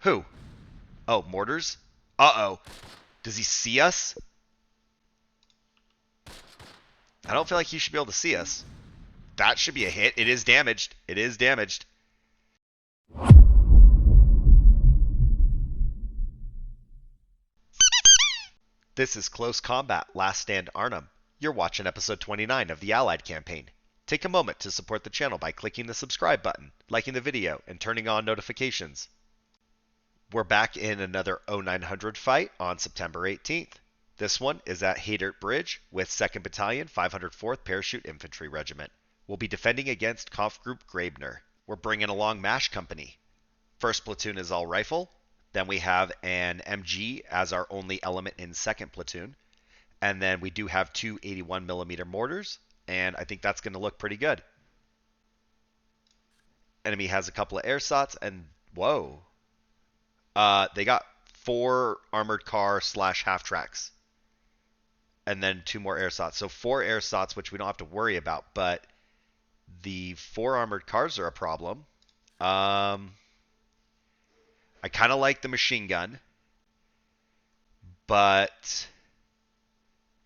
Who? Oh, mortars? Uh-oh. Does he see us? I don't feel like he should be able to see us. That should be a hit. It is damaged. It is damaged. This is Close Combat Last Stand Arnhem. You're watching episode 29 of the Allied campaign. Take a moment to support the channel by clicking the subscribe button, liking the video, and turning on notifications. We're back in another 0900 fight on September 18th. This one is at Hatert Bridge with 2nd Battalion, 504th Parachute Infantry Regiment. We'll be defending against Kampfgruppe Grabner. We're bringing along MASH Company. First platoon is all rifle. Then we have an MG as our only element in second platoon. And then we do have two 81mm mortars. And I think that's going to look pretty good. Enemy has a couple of air sots and whoa. They got 4 armored car / half tracks. And then 2 more air sots. So 4 air sots, which we don't have to worry about. But the 4 armored cars are a problem. I kind of like the machine gun. But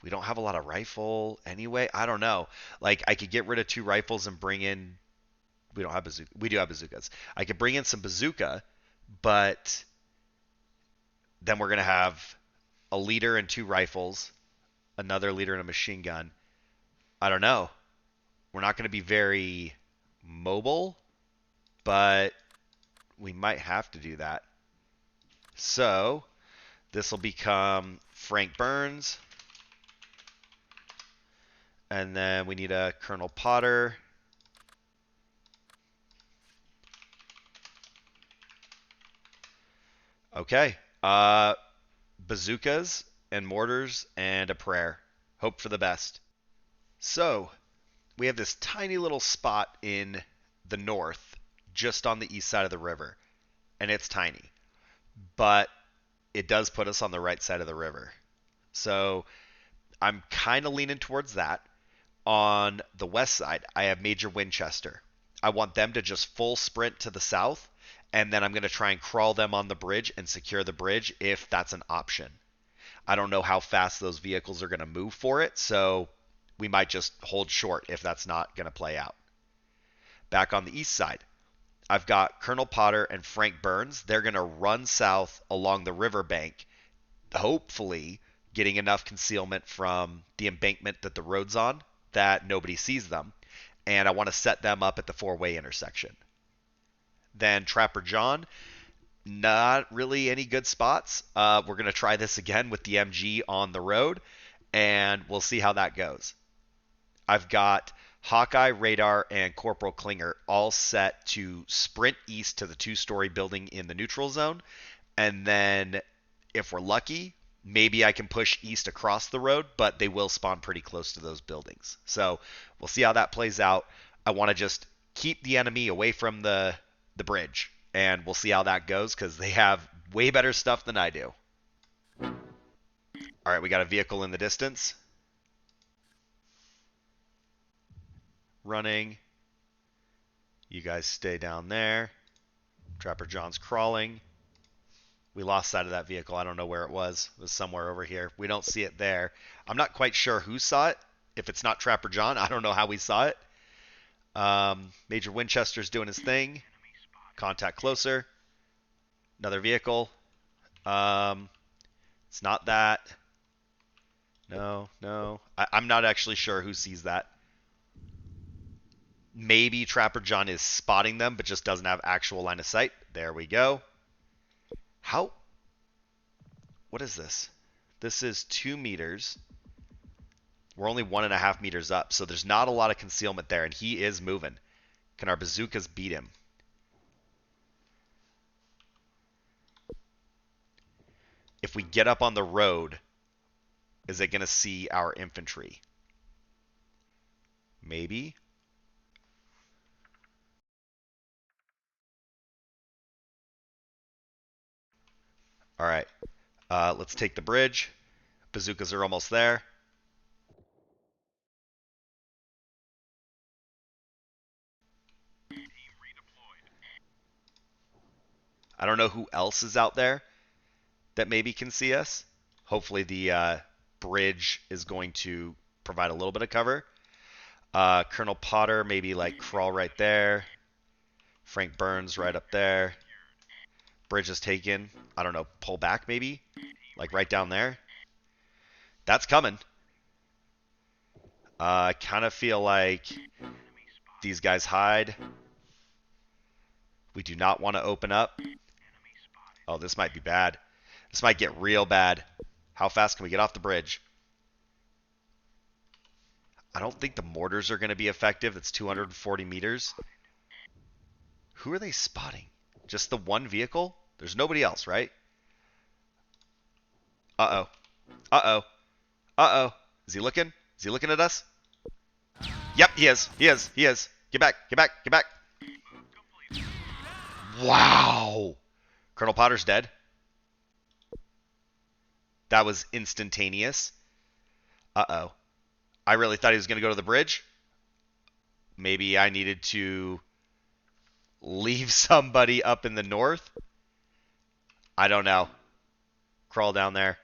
we don't have a lot of rifle anyway. I don't know. Like, I could get rid of 2 rifles and bring in... We don't have bazooka. We do have bazookas. I could bring in some bazooka, but then we're going to have a leader and 2 rifles, another leader and a machine gun. I don't know. We're not going to be very mobile, but we might have to do that. So this will become Frank Burns. And then we need a Colonel Potter. Okay. Bazookas and mortars and a prayer. Hope for the best. So, we have this tiny little spot in the north, just on the east side of the river. And it's tiny. But it does put us on the right side of the river. So, I'm kind of leaning towards that. On the west side, I have Major Winchester. I want them to just full sprint to the south, and then I'm going to try and crawl them on the bridge and secure the bridge if that's an option. I don't know how fast those vehicles are going to move for it, so we might just hold short if that's not going to play out. Back on the east side, I've got Colonel Potter and Frank Burns. They're going to run south along the riverbank, hopefully getting enough concealment from the embankment that the road's on that nobody sees them. And I want to set them up at the 4-way intersection. Then Trapper John, not really any good spots. We're going to try this again with the MG on the road, and we'll see how that goes. I've got Hawkeye, Radar, and Corporal Klinger all set to sprint east to the 2-story building in the neutral zone. And then, if we're lucky, maybe I can push east across the road, but they will spawn pretty close to those buildings. So we'll see how that plays out. I want to just keep the enemy away from the bridge, and we'll see how that goes because they have way better stuff than I do. All right, we got a vehicle in the distance. Running. You guys stay down there. Trapper John's crawling. We lost sight of that vehicle. I don't know where it was. It was somewhere over here. We don't see it there. I'm not quite sure who saw it. If it's not Trapper John, I don't know how we saw it. Major Winchester's doing his thing. Contact closer. Another vehicle. It's not that. No. I'm not actually sure who sees that. Maybe Trapper John is spotting them, but just doesn't have actual line of sight. There we go. How? What is this? This is 2 meters. We're only 1.5 meters up, so there's not a lot of concealment there, and he is moving. Can our bazookas beat him? If we get up on the road, is it going to see our infantry? Maybe. All right. Let's take the bridge. Bazookas are almost there. I don't know who else is out there that maybe can see us. Hopefully the bridge is going to provide a little bit of cover. Colonel Potter maybe like crawl right there. Frank Burns right up there. Bridge is taken. I don't know, pull back maybe? Like right down there. That's coming. I kind of feel like these guys hide. We do not want to open up. Oh, this might be bad. This might get real bad. How fast can we get off the bridge? I don't think the mortars are going to be effective. It's 240 meters. Who are they spotting? Just the one vehicle? There's nobody else, right? Uh-oh. Uh-oh. Uh-oh. Is he looking? Is he looking at us? Yep, he is. He is. He is. Get back. Get back. Get back. Wow. Colonel Potter's dead. That was instantaneous. Uh-oh. I really thought he was going to go to the bridge. Maybe I needed to leave somebody up in the north. I don't know. Crawl down there.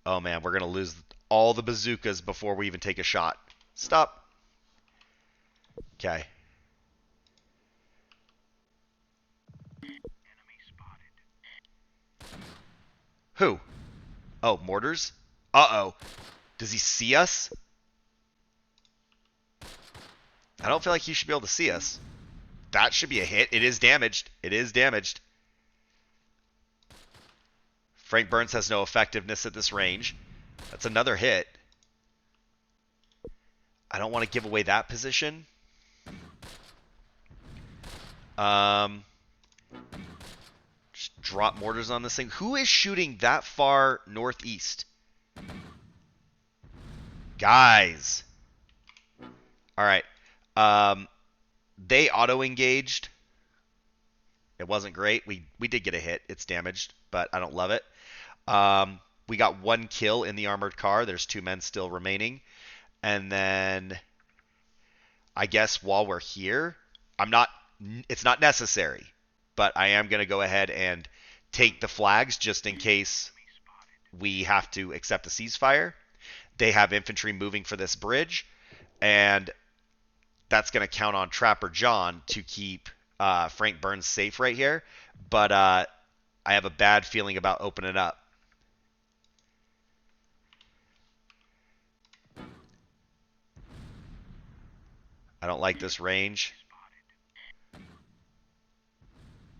Oh, man, we're going to lose all the bazookas before we even take a shot. Stop. Okay. Who? Oh, mortars? Uh-oh. Does he see us? I don't feel like he should be able to see us. That should be a hit. It is damaged. It is damaged. Frank Burns has no effectiveness at this range. That's another hit. I don't want to give away that position. Just drop mortars on this thing. Who is shooting that far northeast? Guys. All right. They auto-engaged. It wasn't great. We did get a hit. It's damaged, but I don't love it. We got one kill in the armored car. There's 2 men still remaining. And then I guess while we're here, it's not necessary, but I am going to go ahead and take the flags just in case we have to accept a ceasefire. They have infantry moving for this bridge, and that's going to count on Trapper John to keep Frank Burns safe right here. But I have a bad feeling about opening up. I don't like this range.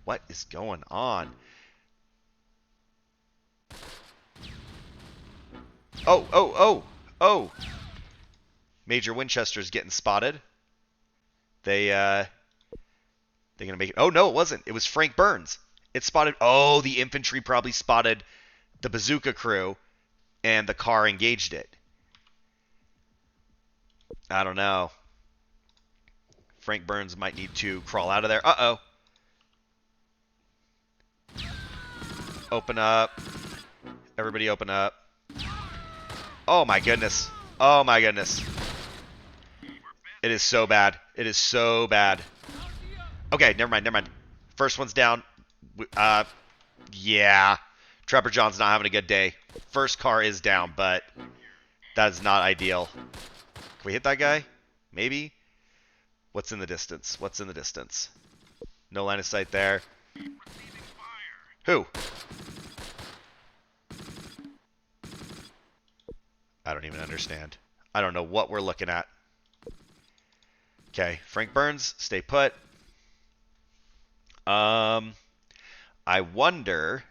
What is going on? Oh, oh, oh, oh. Major Winchester's getting spotted. They're going to make it. Oh, no, it wasn't. It was Frank Burns. It spotted. Oh, the infantry probably spotted the bazooka crew, and the car engaged it. I don't know. Frank Burns might need to crawl out of there. Uh-oh. Open up. Everybody open up. Oh, my goodness. Oh, my goodness. It is so bad. It is so bad. Okay, never mind, never mind. First one's down. Yeah. Trapper John's not having a good day. First car is down, but that is not ideal. Can we hit that guy? Maybe? What's in the distance? What's in the distance? No line of sight there. Who? I don't even understand. I don't know what we're looking at. Okay, Frank Burns, stay put. I wonder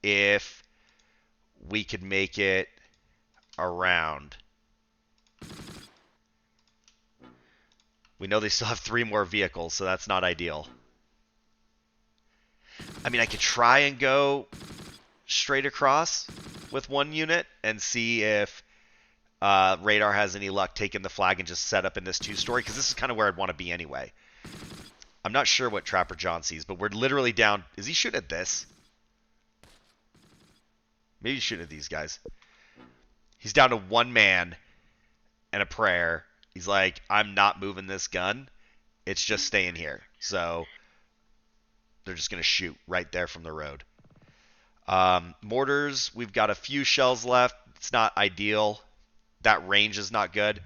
if we could make it around. We know they still have 3 more vehicles, so that's not ideal. I mean, I could try and go straight across with 1 unit and see if radar has any luck taking the flag and just set up in this 2-story, because this is kind of where I'd want to be anyway. I'm not sure what Trapper John sees, but we're literally down. Is he shooting at this? Maybe he's shooting at these guys. He's down to 1 man and a prayer. He's like, I'm not moving this gun It's just staying here. So they're just going to shoot right there from the road. Mortars, we've got a few shells left. It's not ideal. That range is not good.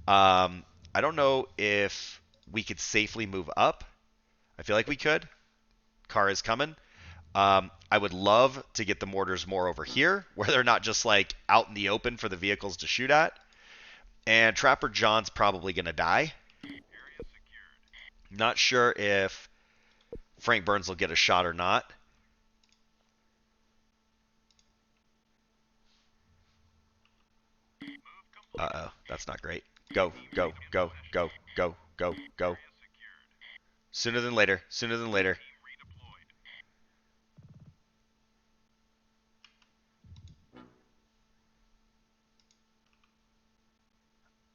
I don't know if we could safely move up. I feel like we could. Car is coming. I would love to get the mortars more over here, where they're not just like out in the open for the vehicles to shoot at. And Trapper John's probably going to die. Not sure if Frank Burns will get a shot or not. Uh-oh, that's not great. Go, go, go, go, go, go, go. Sooner than later, sooner than later.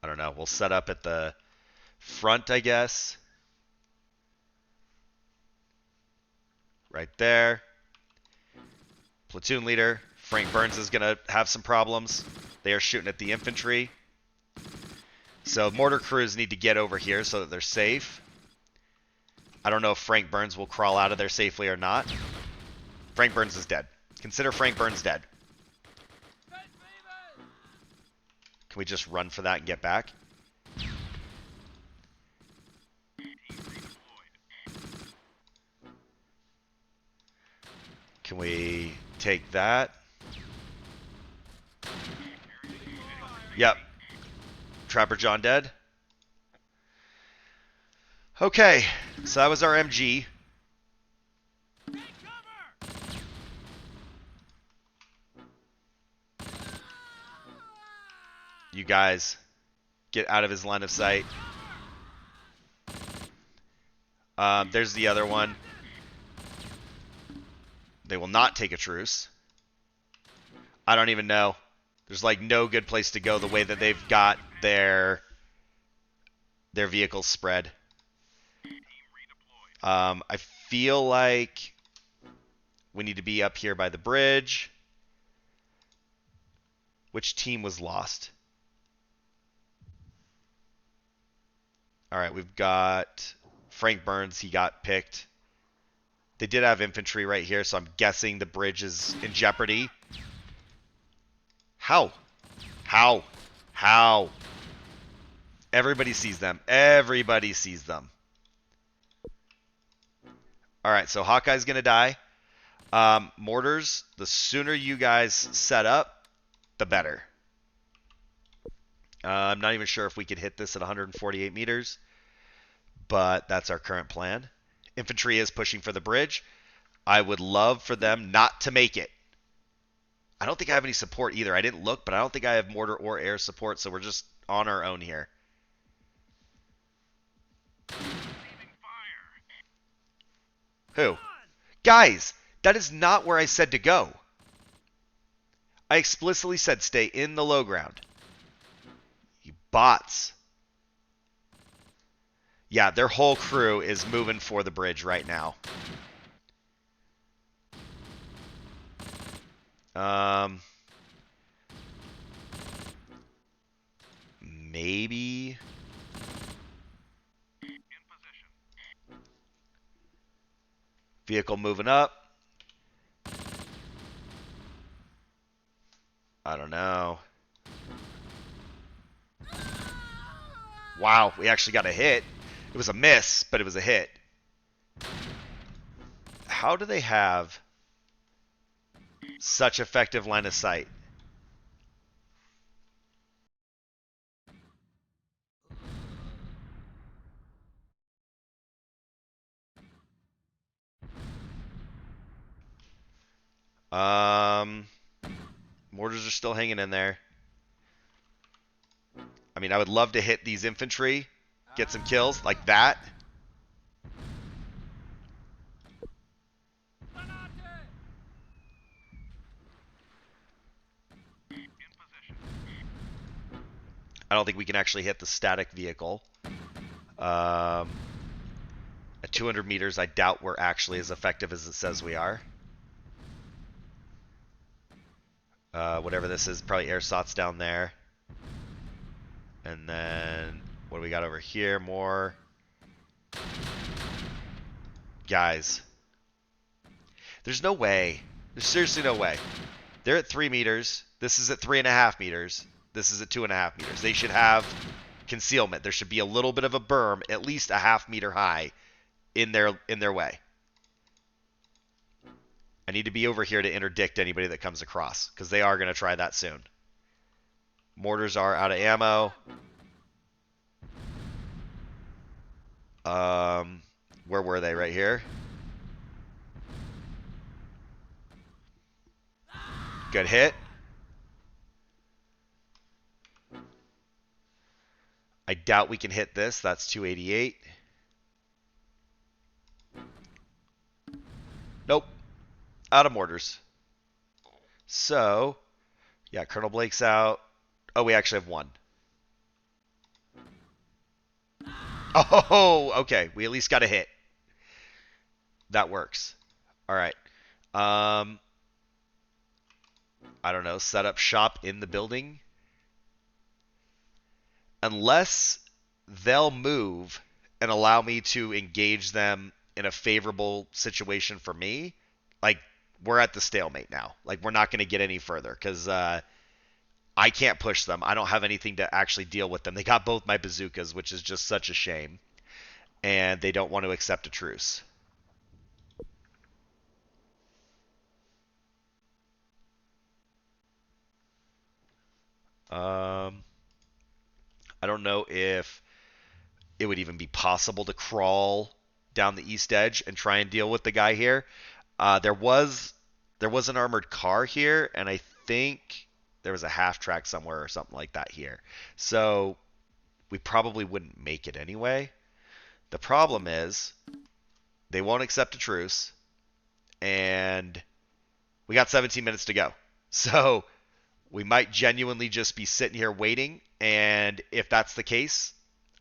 I don't know. We'll set up at the front, I guess. Right there. Platoon leader. Frank Burns is going to have some problems. They are shooting at the infantry. So mortar crews need to get over here so that they're safe. I don't know if Frank Burns will crawl out of there safely or not. Frank Burns is dead. Consider Frank Burns dead. Can we just run for that and get back? Can we take that? Yep. Trapper John dead. Okay, so that was our MG. You guys, get out of his line of sight. There's the other one. They will not take a truce. I don't even know. There's like no good place to go the way that they've got their vehicles spread. I feel like we need to be up here by the bridge. Which team was lost? All right, we've got Frank Burns. He got picked. They did have infantry right here, so I'm guessing the bridge is in jeopardy. How? How? How? Everybody sees them. Everybody sees them. All right, so Hawkeye's going to die. Mortars, the sooner you guys set up, the better. I'm not even sure if we could hit this at 148 meters, but that's our current plan. Infantry is pushing for the bridge. I would love for them not to make it. I don't think I have any support either. I didn't look, but I don't think I have mortar or air support, so we're just on our own here. Who? Guys, that is not where I said to go. I explicitly said stay in the low ground. You bots. Yeah, their whole crew is moving for the bridge right now. Maybe. Vehicle moving up. I don't know. Wow, we actually got a hit. It was a miss, but it was a hit. How do they have such effective line of sight? Mortars are still hanging in there. I mean, I would love to hit these infantry, get some kills like that. I don't think we can actually hit the static vehicle. At 200 meters, I doubt we're actually as effective as it says we are. Whatever this is, probably airsots down there. And then, what do we got over here? More. Guys. There's no way. There's seriously no way. They're at 3 meters. This is at 3.5 meters. This is at 2.5 meters. They should have concealment. There should be a little bit of a berm, at least a half meter high, in their way. I need to be over here to interdict anybody that comes across, because they are going to try that soon. Mortars are out of ammo. Where were they? Right here. Good hit. I doubt we can hit this. That's 288. Nope. Out of mortars. So, yeah, Colonel Blake's out. Oh, we actually have one. Oh, okay. We at least got a hit. That works. All right. I don't know. Set up shop in the building. Unless they'll move and allow me to engage them in a favorable situation for me, like, we're at the stalemate now. Like, we're not going to get any further because I can't push them. I don't have anything to actually deal with them. They got both my bazookas, which is just such a shame. And they don't want to accept a truce. I don't know if it would even be possible to crawl down the east edge and try and deal with the guy here. There was an armored car here, and I think there was a half track somewhere or something like that here. So we probably wouldn't make it anyway. The problem is they won't accept a truce, and we got 17 minutes to go. So we might genuinely just be sitting here waiting, and if that's the case,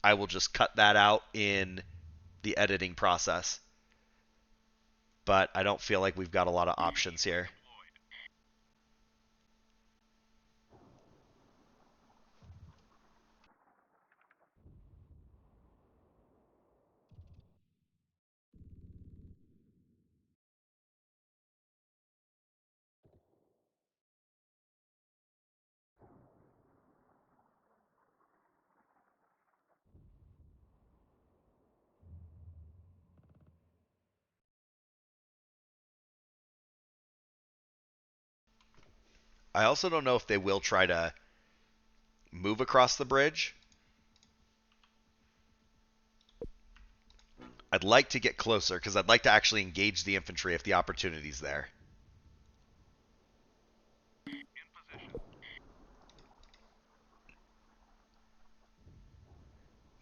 I will just cut that out in the editing process. But I don't feel like we've got a lot of options here. I also don't know if they will try to move across the bridge. I'd like to get closer because I'd like to actually engage the infantry if the opportunity's there.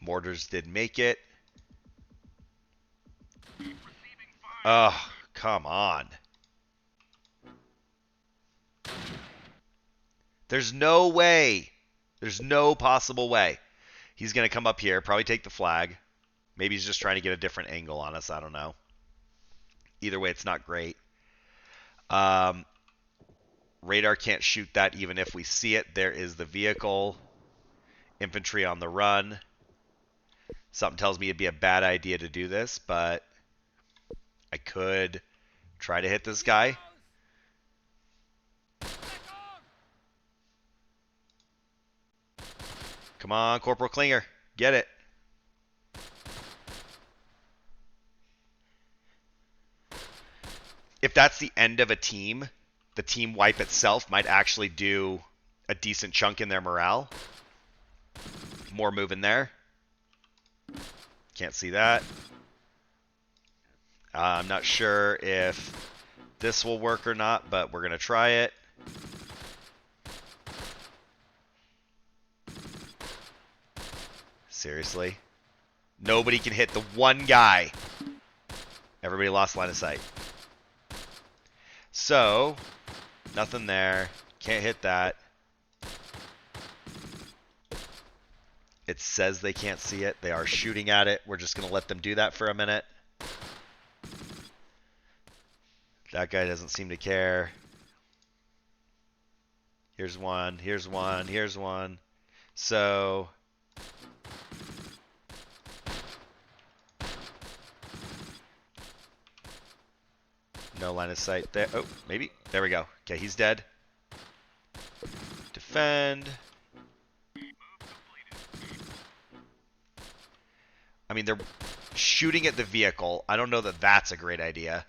Mortars did make it. Oh, come on. There's no way. There's no possible way. He's going to come up here, probably take the flag. Maybe he's just trying to get a different angle on us. I don't know. Either way, it's not great. Radar can't shoot that even if we see it. There is the vehicle. Infantry on the run. Something tells me it'd be a bad idea to do this, but I could try to hit this guy. Come on, Corporal Klinger. Get it. If that's the end of a team, the team wipe itself might actually do a decent chunk in their morale. More moving there. Can't see that. I'm not sure if this will work or not, but we're going to try it. Seriously? Nobody can hit the one guy. Everybody lost line of sight. So, nothing there. Can't hit that. It says they can't see it. They are shooting at it. We're just going to let them do that for a minute. That guy doesn't seem to care. Here's one. Here's one. Here's one. So No line of sight there. Oh, maybe. There we go. Okay, he's dead. Defend. I mean, they're shooting at the vehicle. I don't know that that's a great idea.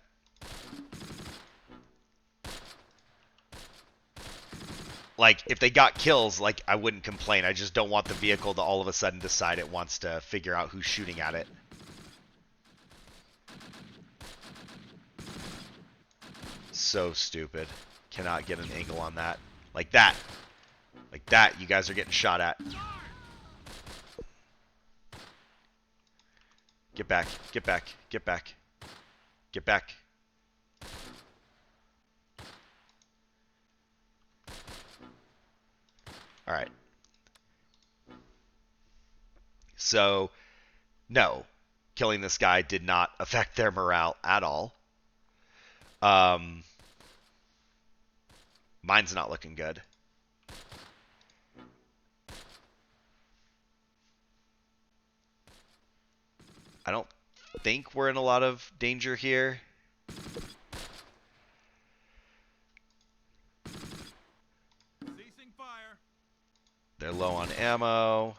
Like, if they got kills, like, I wouldn't complain. I just don't want the vehicle to all of a sudden decide it wants to figure out who's shooting at it. So stupid. Cannot get an angle on that. Like that. Like that, you guys are getting shot at. Get back. Get back. Get back. Get back. Alright. So, no. Killing this guy did not affect their morale at all. Mine's not looking good. I don't think we're in a lot of danger here. Ceasing fire. They're low on ammo.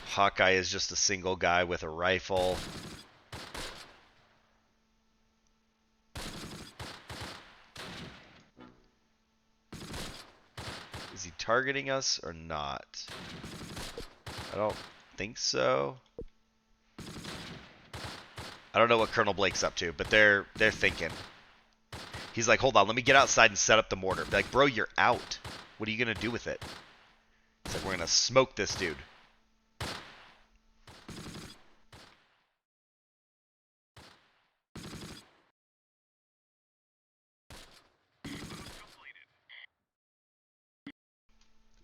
Hawkeye is just a single guy with a rifle. Is he targeting us or not? I don't think so. I don't know what Colonel Blake's up to, but they're thinking. He's like, hold on, let me get outside and set up the mortar. Be like, bro, you're out. What are you going to do with it? It's like, we're going to smoke this dude.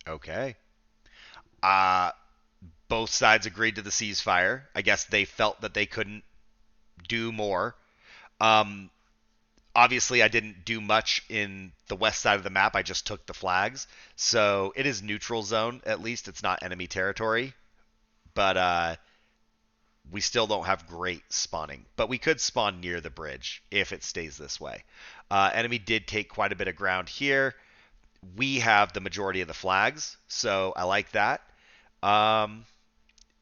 Okay. Both sides agreed to the ceasefire. I guess they felt that they couldn't do more. Obviously, I didn't do much in the west side of the map. I just took the flags. So it is neutral zone, at least. It's not enemy territory. But we still don't have great spawning. But we could spawn near the bridge if it stays this way. Enemy did take quite a bit of ground here. We have the majority of the flags, so I like that.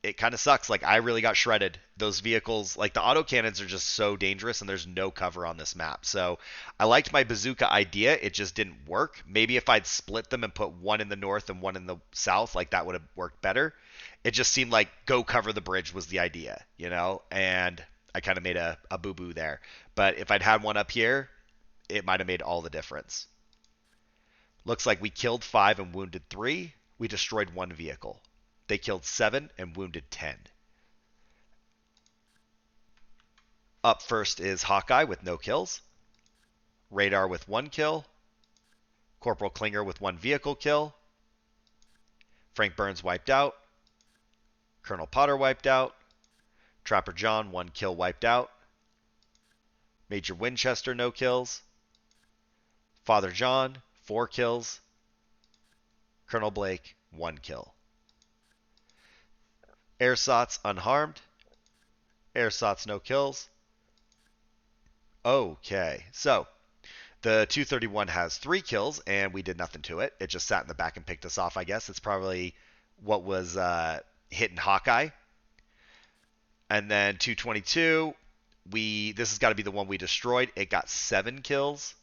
It kind of sucks. Like, I really got shredded. Those vehicles, like the autocannons are just so dangerous and there's no cover on this map. So I liked my bazooka idea. It just didn't work. Maybe if I'd split them and put one in the north and one in the south, like that would have worked better. It just seemed like go cover the bridge was the idea, you know? And I kind of made a boo-boo there. But if I'd had one up here, it might have made all the difference. Looks like we killed 5 and wounded 3. We destroyed 1 vehicle. They killed 7 and wounded 10. Up first is Hawkeye with no kills. Radar with 1 kill. Corporal Klinger with 1 vehicle kill. Frank Burns wiped out. Colonel Potter wiped out. Trapper John 1 kill wiped out. Major Winchester no kills. Father John 4 kills. Colonel Blake 1 kill. Airsats unharmed. Airsats no kills. Okay, so the 231 has 3 kills, and we did nothing to it. It just sat in the back and picked us off, I guess. It's probably what was hitting Hawkeye. And then 222, this has got to be the one we destroyed. It got 7 kills.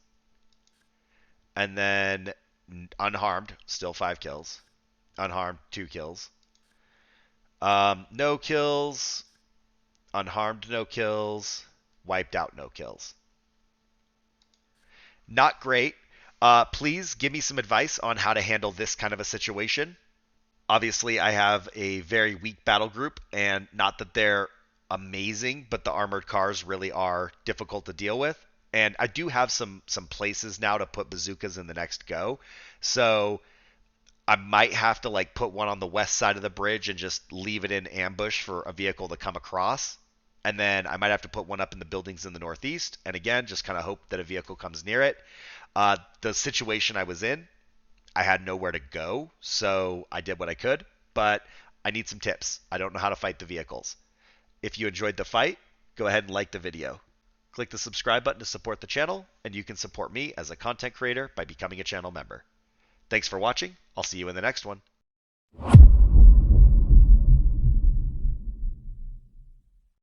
And then unharmed, still 5 kills. Unharmed, 2 kills. No kills. Unharmed, no kills. Wiped out, no kills. Not great. Please give me some advice on how to handle this kind of a situation. Obviously, I have a very weak battle group, and not that they're amazing, but the armored cars really are difficult to deal with. And I do have some places now to put bazookas in the next go. So I might have to like put one on the west side of the bridge and just leave it in ambush for a vehicle to come across. And then I might have to put one up in the buildings in the northeast. And again, just kind of hope that a vehicle comes near it. The situation I was in, I had nowhere to go, so I did what I could, but I need some tips. I don't know how to fight the vehicles. If you enjoyed the fight, go ahead and like the video. Click the subscribe button to support the channel, and you can support me as a content creator by becoming a channel member. Thanks for watching. I'll see you in the next one.